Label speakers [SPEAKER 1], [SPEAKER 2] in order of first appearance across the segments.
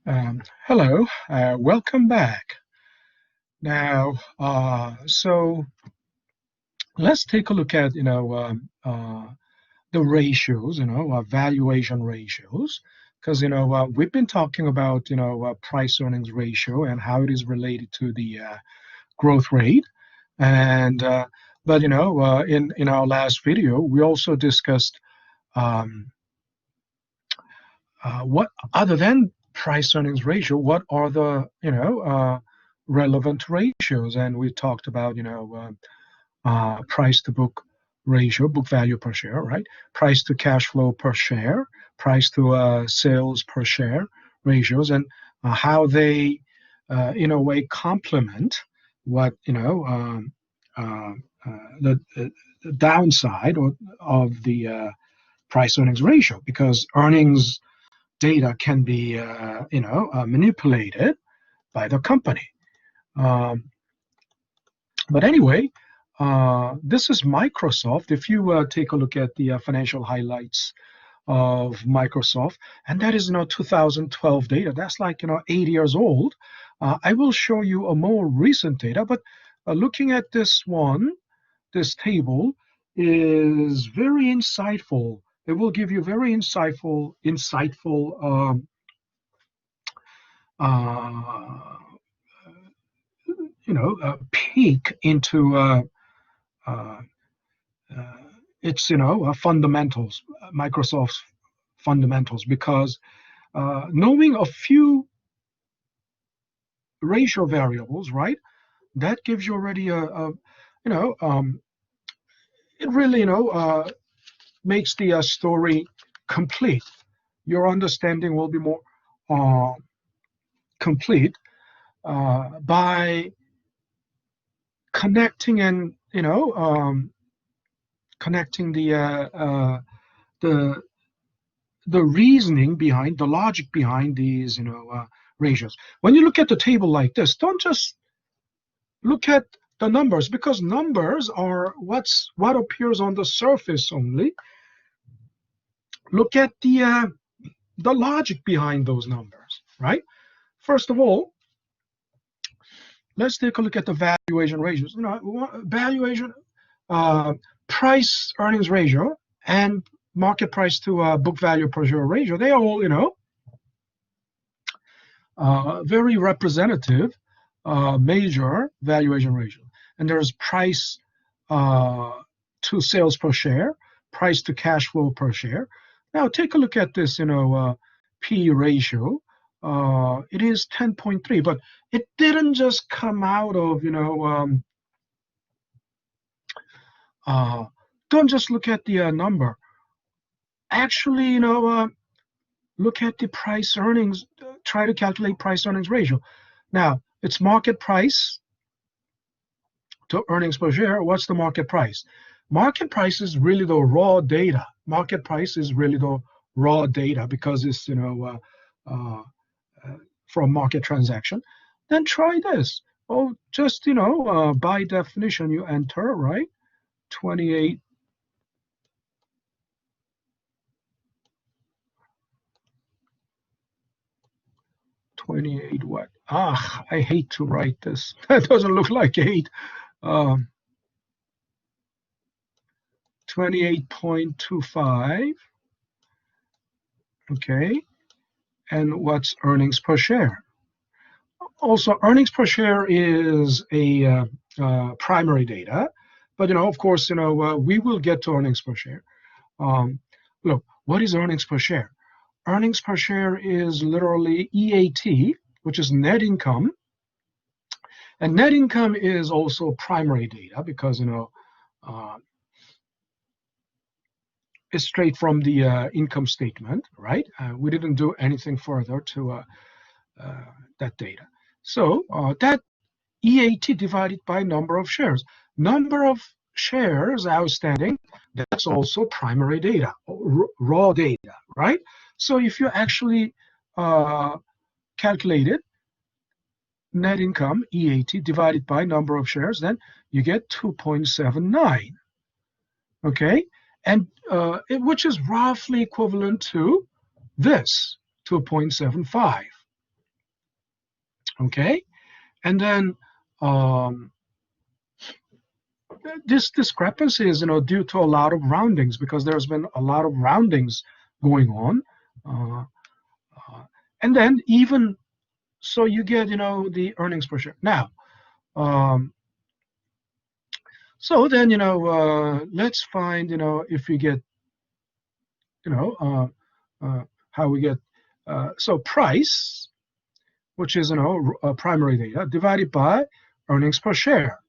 [SPEAKER 1] Hello, welcome back. Now, so let's take a look at the ratios, valuation ratios, because we've been talking about price earnings ratio and how it is related to the growth rate, and but in our last video we also discussed um, what other than price earnings ratio, what are the relevant ratios? And we talked about price to book ratio, book value per share, right? Price to cash flow per share, price to sales per share ratios, and how they in a way complement what uh, the downside of the price earnings ratio, because earnings data can be manipulated by the company. But anyway, this is Microsoft. If you take a look at the financial highlights of Microsoft, and that is 2012 data. That's like 8 years old. I will show you a more recent data, but looking at this table is very insightful. It will give you very insightful uh, peek into uh, its fundamentals, Microsoft's fundamentals, because knowing a few ratio variables, right, that gives you already it really makes the story complete. Your understanding will be more uh, complete by connecting and connecting the the reasoning behind, the logic behind these ratios. When you look at the table like this, don't just look at the numbers, because numbers are what appears on the surface only. Look at the logic behind those numbers, right? First of all, let's take a look at the valuation ratios. Valuation, uh, price earnings ratio, and market price to book value per share ratio. They are all, very representative major valuation ratio. And there's price to sales per share, price to cash flow per share. Now take a look at this, P ratio. It is 10.3, but it didn't just come out of, don't just look at the number. Actually, look at the price earnings, try to calculate price earnings ratio. Now, it's market price to earnings per share. What's the market price? Market price is really the raw data. Market price is really the raw data, because it's, from market transaction. Then try this. Oh, just, by definition, you enter, right? 28. What? I hate to write this. That doesn't look like 8. 28.25. Okay. And what's earnings per share? Also, earnings per share is a primary data, but of course, we will get to earnings per share. Look, what is earnings per share? Earnings per share is literally EAT, which is net income, and net income is also primary data, because it's straight from the income statement, right? We didn't do anything further to that data. So that EAT divided by number of shares. Number of shares outstanding, that's also primary data, raw data, right? So if you actually calculate it, net income, EAT, divided by number of shares, then you get 2.79, okay? And which is roughly equivalent to this, 2.75. Okay, and then this discrepancy is, due to a lot of roundings, because there's been a lot of roundings going on, uh, and then even so you get, the earnings per share. Now, so then, let's find, if we get, how we get, so price, which is, primary data, divided by earnings per share.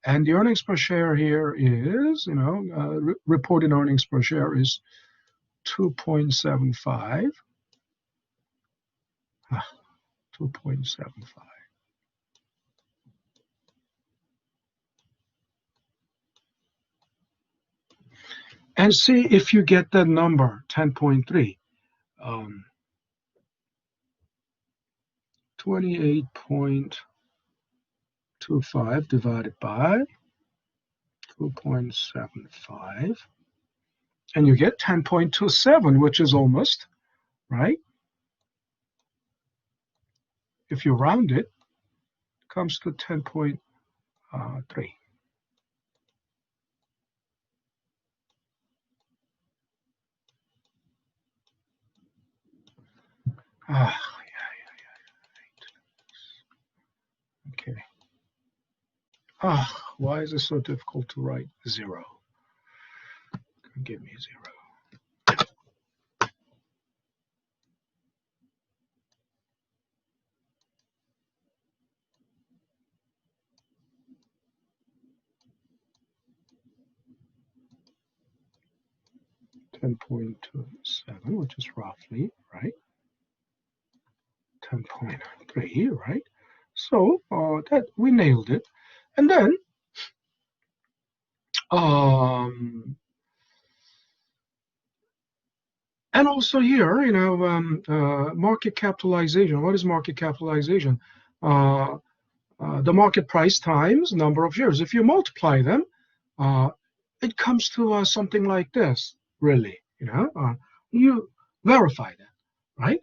[SPEAKER 1] And the earnings per share here is, reported earnings per share is 2.75. 2.75. And see if you get that number, 10.3. 28.25 divided by 2.75. And you get 10.27, which is almost, right? If you round it, it comes to 10.3. Ah, okay. Why is it so difficult to write 0? Give me 0. 10.27, which is roughly, right? 10.3, right? So that we nailed it. And then and also here, market capitalization. What is market capitalization? The market price times number of shares. If you multiply them, it comes to something like this, really. You verify that, right?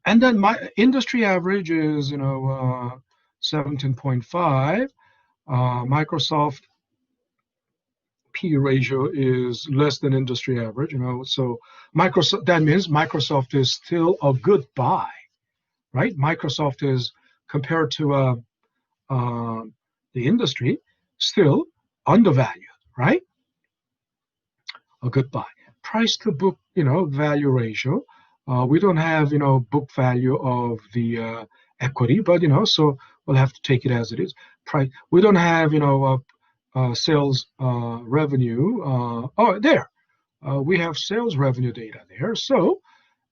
[SPEAKER 1] And then my industry average is, 17.5. Microsoft P ratio is less than industry average, so Microsoft, that means Microsoft is still a good buy, right? Microsoft is, compared to the industry, still undervalued, right? A good buy. Price to book, value ratio. We don't have, book value of the equity, but, so we'll have to take it as it is. Price. We don't have, sales revenue. Oh, there. We have sales revenue data there. So,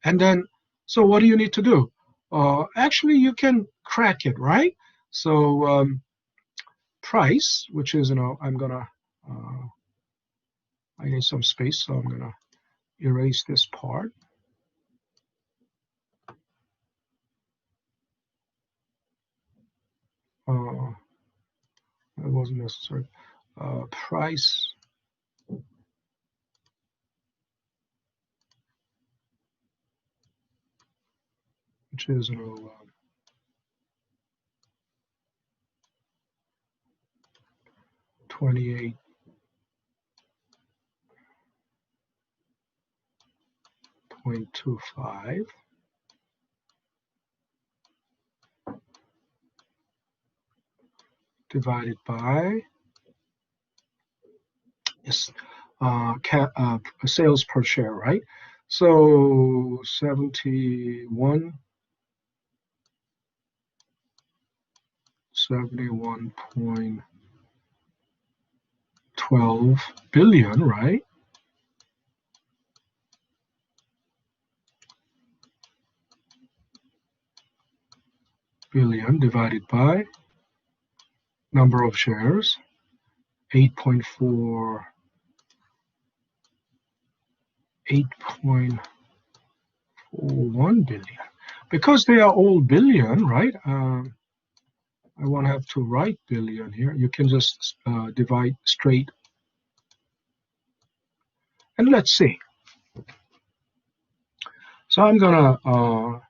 [SPEAKER 1] and then, so what do you need to do? Actually, you can crack it, right? So, price, which is, I'm gonna, I need some space, so I'm gonna erase this part. It wasn't necessary. Price, which is, 28.25 divided by, yes, sales per share, right? So 71.12 billion, right? Billion divided by number of shares, 8.41 billion. Because they are all billion, right? I won't have to write billion here. You can just divide straight. And let's see. So I'm gonna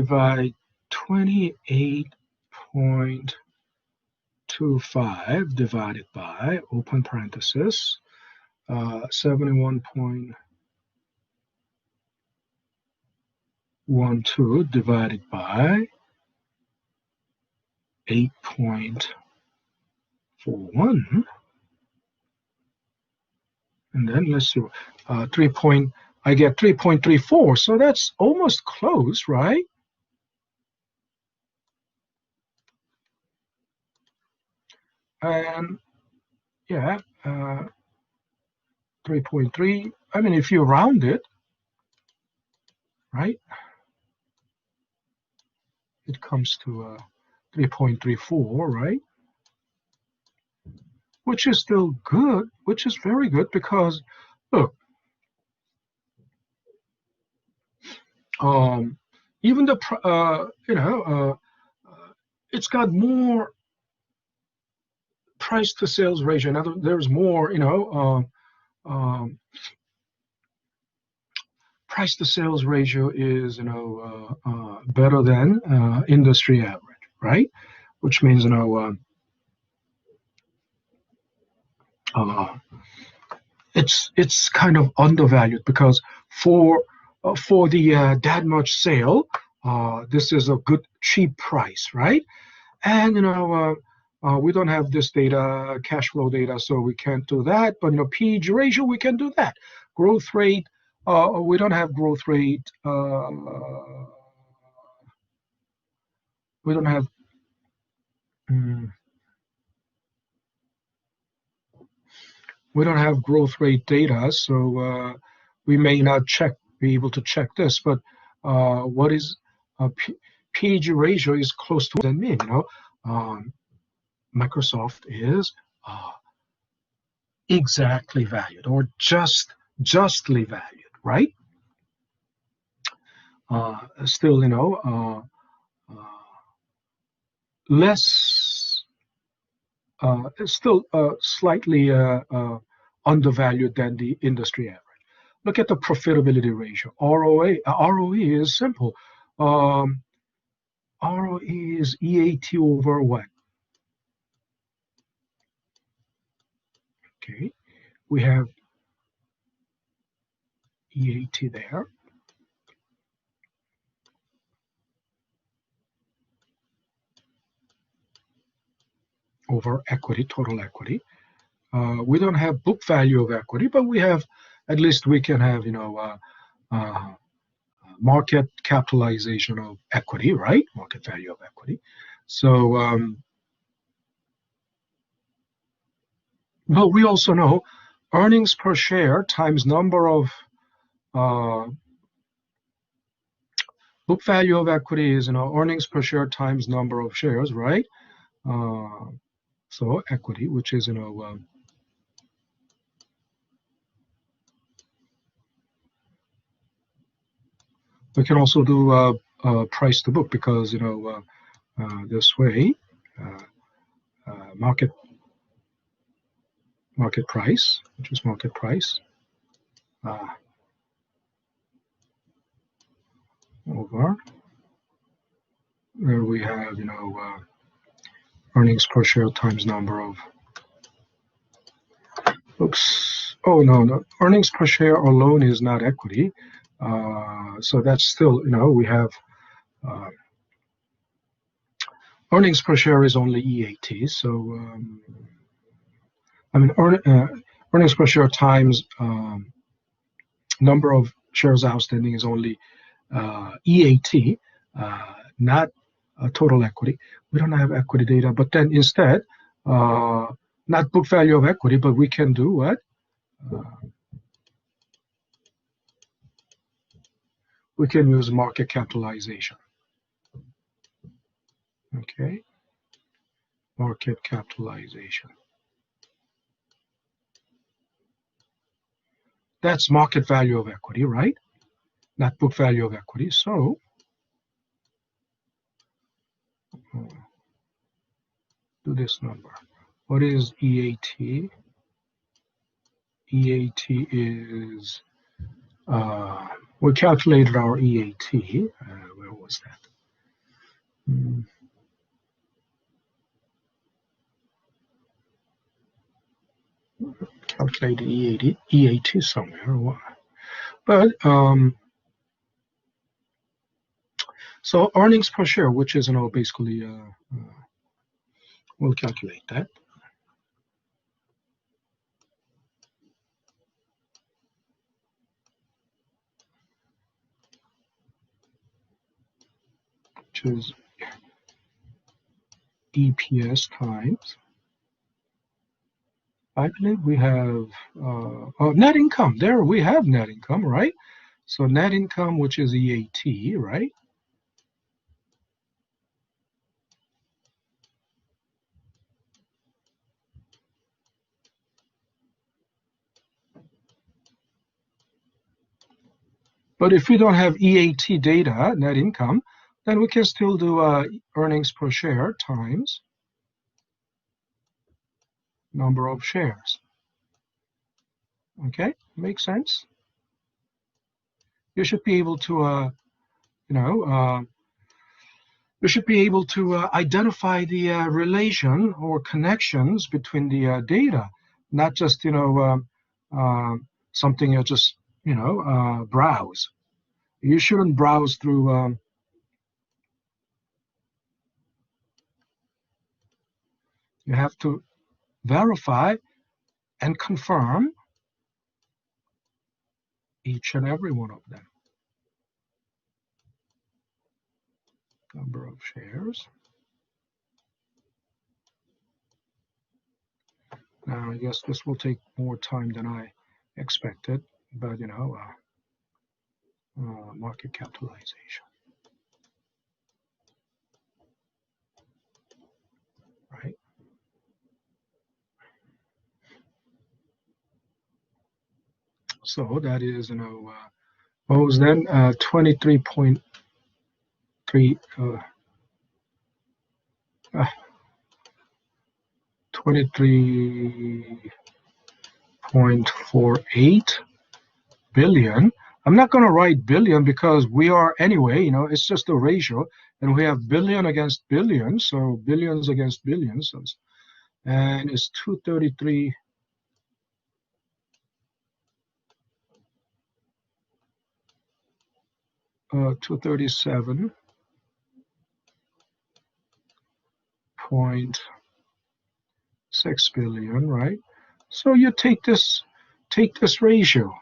[SPEAKER 1] divide 28.25 divided by, open parenthesis, 71.12 divided by 8.41. And then let's see, I get 3.34. So that's almost close, right? And yeah, 3.3. I mean, if you round it, right, it comes to 3.34, right? Which is still good, which is very good because, look, even the it's got more price to sales ratio. In other, there's more, price to sales ratio is better than industry average, right? Which means it's kind of undervalued because for the that much sale, this is a good cheap price, right? And we don't have this data, cash flow data, so we can't do that. But PEG ratio, we can do that. Growth rate, we don't have growth rate. We don't have. We don't have growth rate data, so we may not be able to check this. But what is PEG ratio is close to than mean. Microsoft is exactly valued or justly valued, right? Still, less, still slightly undervalued than the industry average. Look at the profitability ratio. ROE is simple. ROE is EAT over what? Okay, we have EAT there. Over equity, total equity. We don't have book value of equity, but we have, at least we can have, market capitalization of equity, right? Market value of equity. So, but we also know earnings per share times number of book value of equity is earnings per share times number of shares, right? So equity, which is we can also do price to book because this way market price, which is market price, over where we have earnings per share times number of. Oops. Oh no, earnings per share alone is not equity. So that's still we have earnings per share is only EAT. So I mean earnings per share times number of shares outstanding is only EAT, not total equity. We don't have equity data, but then instead, not book value of equity, but we can do what? We can use market capitalization. Okay, market capitalization. That's market value of equity, right? Not book value of equity. So do this number. What is EAT? EAT is, we calculated our EAT. Where was that? Calculate EAT somewhere. But so earnings per share, which is basically we'll calculate that, which is EPS times. I believe we have net income. There we have net income, right? So net income, which is EAT, right? But if we don't have EAT data, net income, then we can still do earnings per share times number of shares. Okay, makes sense. You should be able to, you should be able to identify the relation or connections between the data, not just, something you just, browse. You shouldn't browse through, you have to verify and confirm each and every one of them. Number of shares. Now, I guess this will take more time than I expected, but market capitalization. Right. So that is, what was then 23.3 23.48 billion. I'm not going to write billion because we are anyway, it's just a ratio, and we have billion against billion, so billions against billions, and it's 233. 237.6 billion, right? So you take this ratio,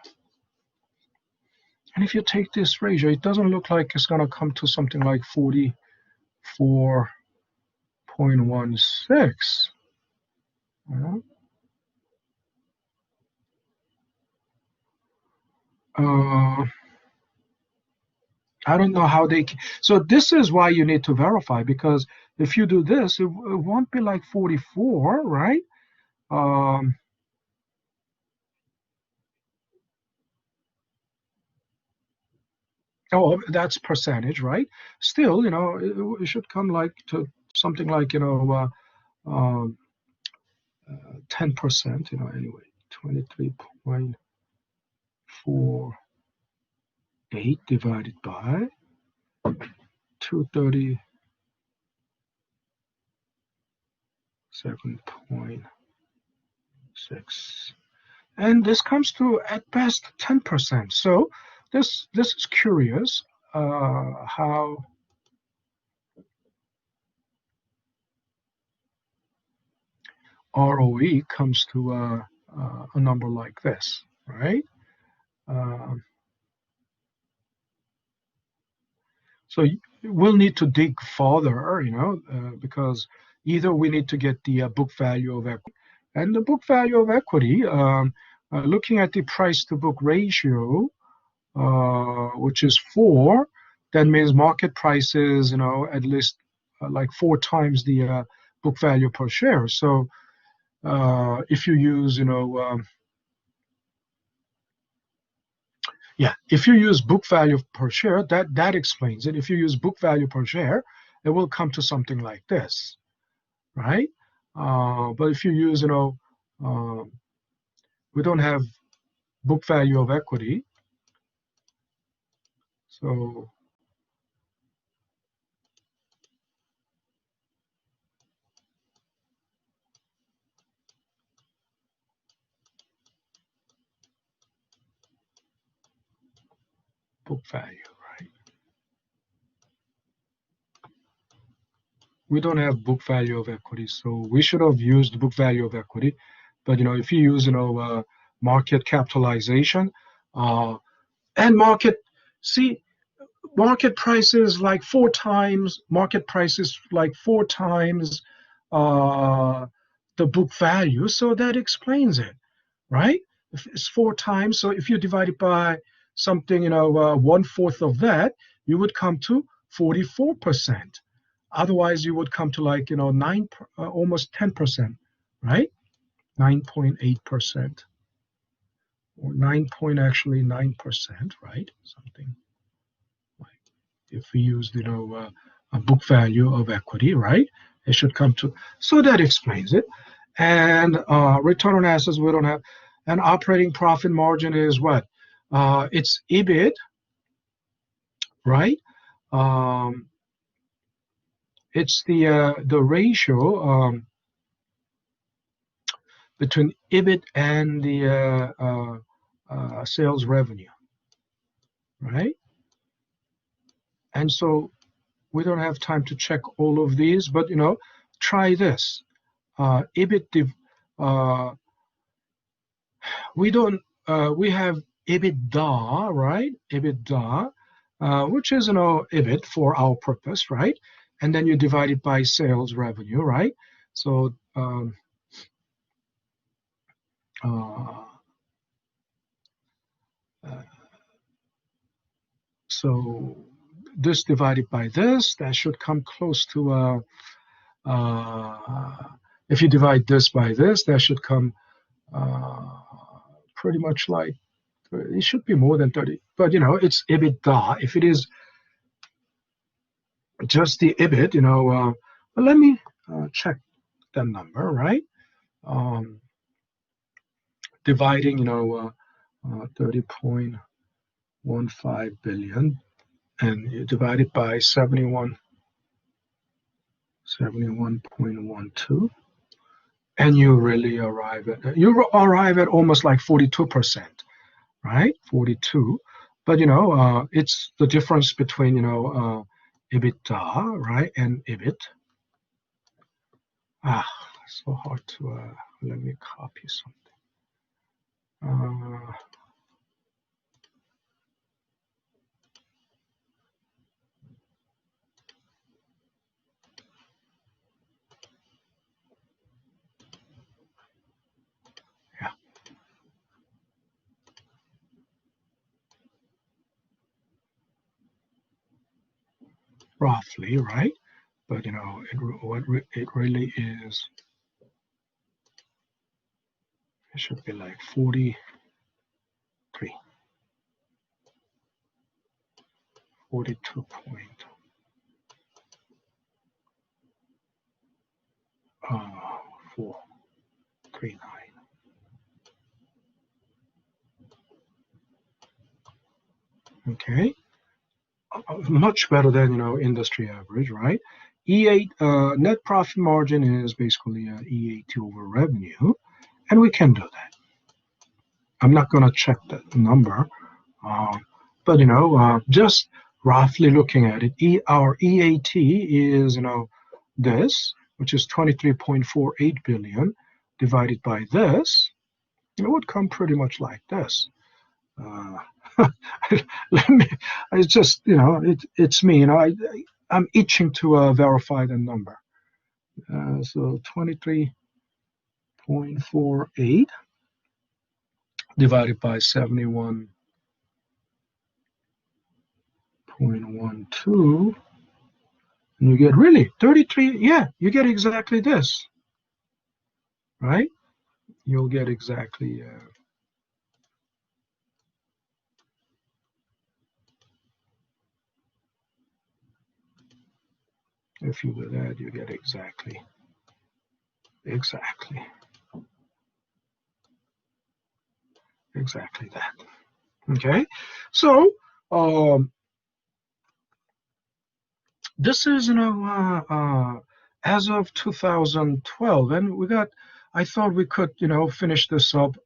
[SPEAKER 1] and if you take this ratio, it doesn't look like it's going to come to something like 44.16. I don't know how they. So this is why you need to verify, because if you do this, it won't be like 44, right? Oh, that's percentage, right? Still, it should come like to something like 10%. Anyway, 23.48 divided by 237.6, and this comes to at best 10%. So this is curious how ROE comes to a number like this, right? So we'll need to dig further, because either we need to get the book value of equity, and the book value of equity, looking at the price to book ratio, which is 4, that means market price is, at least like 4 times the book value per share. So if you use, if you use book value per share, that explains it. If you use book value per share, it will come to something like this, right? But if you use, we don't have book value of equity, so book value, right? We don't have book value of equity, so we should have used book value of equity. But if you use market capitalization and see market prices like 4 times, the book value, so that explains it, right? If it's 4 times, so if you divide it by something, 1/4 of that, you would come to 44%. Otherwise, you would come to almost 10%, right? 9.8%, or 9%, right? Something like, if we used, a book value of equity, right? It should come to, so that explains it. And return on assets, we don't have. And operating profit margin is what? It's EBIT, right? It's the ratio between EBIT and the sales revenue, right? And so we don't have time to check all of these, but try this. EBIT, we have EBITDA, right? EBITDA, which is EBIT for our purpose, right? And then you divide it by sales revenue, right? So so this divided by this, that should come close to if you divide this by this, that should come pretty much like, it should be more than 30, but it's EBITDA. If it is just the EBIT, but let me check the number, right? Dividing 30.15 billion, and you divide it by 71.12, and you really arrive at almost like 42%, right? 42. But it's the difference between EBITDA, right, and EBIT. So hard to let me copy something. Yeah. Roughly, right? But it really is, it should be like 42 point 439. Okay, much better than industry average, right? E8 net profit margin is basically E8 over revenue, and we can do that. I'm not going to check that number, but just roughly looking at it, our EAT is this, which is 23.48 billion, divided by this, it would come pretty much like this. Let me. It's just it's me. I'm itching to verify the number. So 23.48 divided by 71.12, and you get really 33. Yeah, you get exactly this, right? You'll get exactly. If you do that, you get exactly that. Okay, so this is as of 2012, and I thought we could finish this up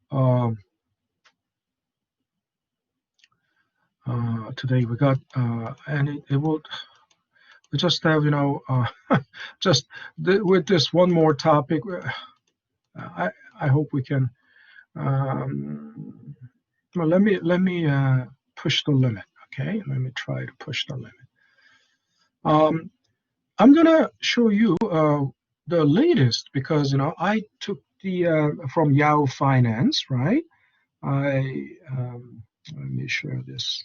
[SPEAKER 1] today. We got and it will. We just have just with this one more topic. I hope we can. Well, let me push the limit. Okay, let me try to push the limit. I'm gonna show you the latest because I took the from Yahoo Finance, right? Let me share this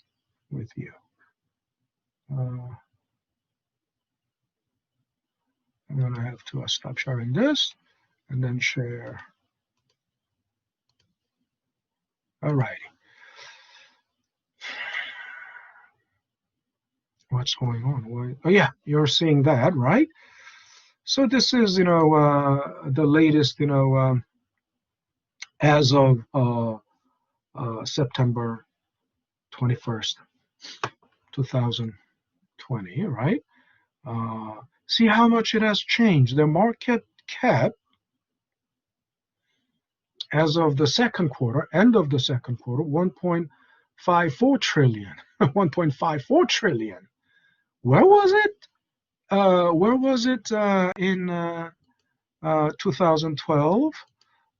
[SPEAKER 1] with you. I'm gonna have to stop sharing this and then share. All righty. What's going on? Oh yeah, you're seeing that, right? So this is the latest as of September 21st, 2020, right? See how much it has changed. The market cap as of the second quarter, end of the second quarter, 1.54 trillion. 1.54 trillion. Where was it? Where was it in 2012?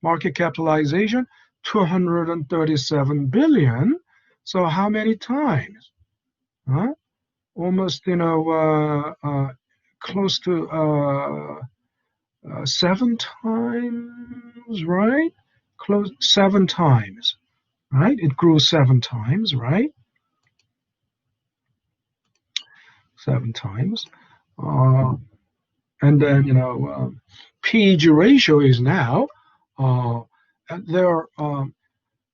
[SPEAKER 1] Market capitalization, 237 billion. So how many times? Huh? Almost, close to 7 times, right? Close 7 times, right? It grew 7 times, right? 7 times. And then, PEG ratio is now, their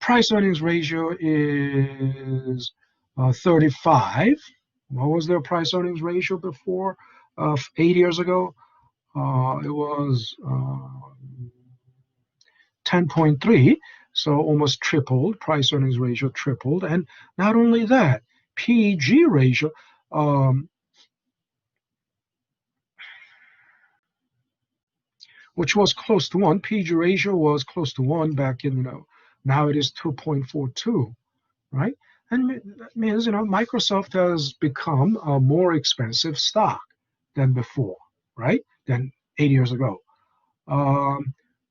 [SPEAKER 1] price earnings ratio is 35. What was their price earnings ratio before? 8 years ago? It was 10.3, so almost tripled. Price earnings ratio tripled. And not only that, PEG ratio, which was close to 1. PEG ratio was close to 1 back in, now it is 2.42, right? And that means, Microsoft has become a more expensive stock than before, right? Than 8 years ago.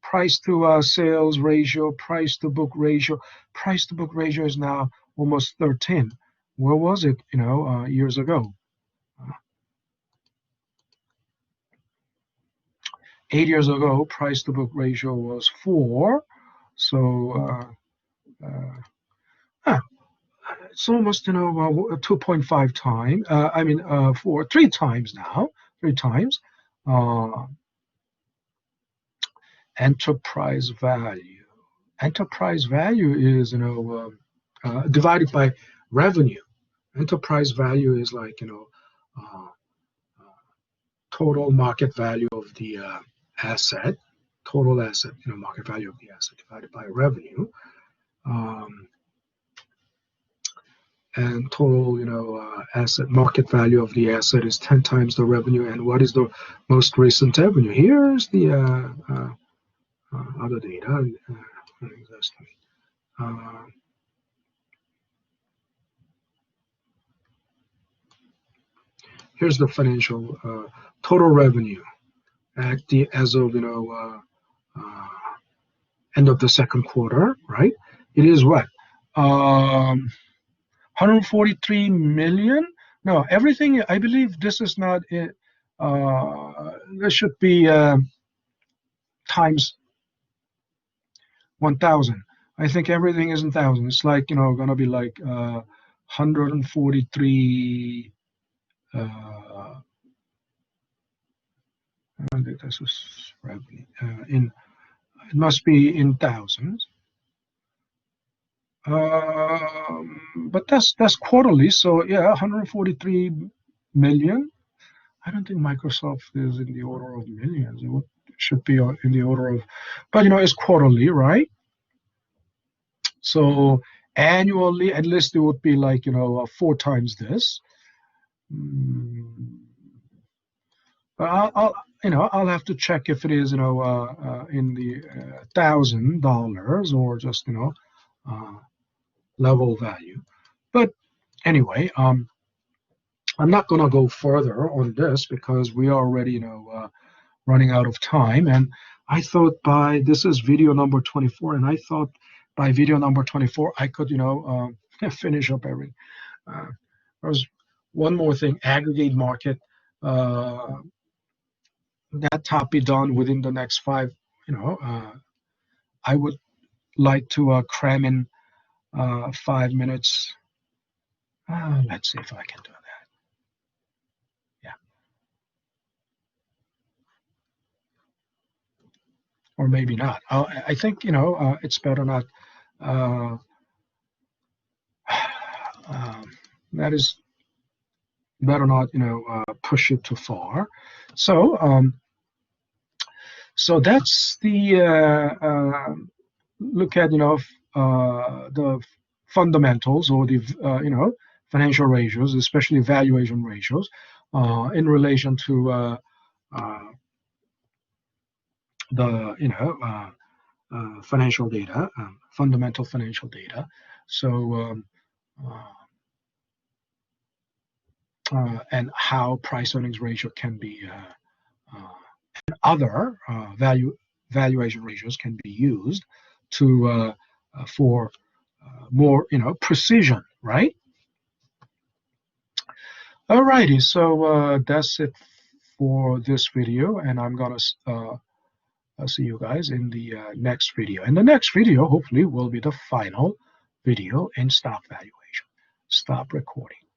[SPEAKER 1] Price to sales ratio, price to book ratio. Price to book ratio is now almost 13. Where was it, years ago? 8 years ago, price to book ratio was 4. So it's almost 2.5 times. For 3 times now. 3 times. Enterprise value. Enterprise value is divided by revenue. Enterprise value is like total market value of the asset, total asset, market value of the asset divided by revenue, and total asset market value of the asset is 10 times the revenue. And what is the most recent revenue? Here's the other data. Here's the financial total revenue at the as of end of the second quarter, right? It is what 143 million. No, everything. I believe this is not it. This should be times 1,000. I think everything is in thousand. It's like gonna be like 143. I think this is revenue. It must be in thousands. But that's quarterly. So yeah, 143 million. I don't think Microsoft is in the order of millions. It should be in the order of, but it's quarterly, right? So annually, at least it would be like 4 times this. But I'll have to check if it is in the $1,000 or just level value. But Anyway, I'm not going to go further on this because we are already, running out of time. And I thought by this is video number 24, and I thought by video number 24 I could, finish up every. Uh, there's one more thing: aggregate market. Uh, that top be done within the next five. I would like to cram in 5 minutes. Let's see if I can do that. Yeah, or maybe not. I think it's better not. Uh, um, that is better not push it too far. So so that's the look at the fundamentals or the financial ratios, especially valuation ratios, in relation to uh, the financial data, fundamental financial data. So and how price earnings ratio can be other valuation ratios can be used to for more precision, right? Alrighty, so that's it for this video, and I'm gonna see you guys in the next video. And the next video, hopefully, will be the final video in stock valuation. Stop recording.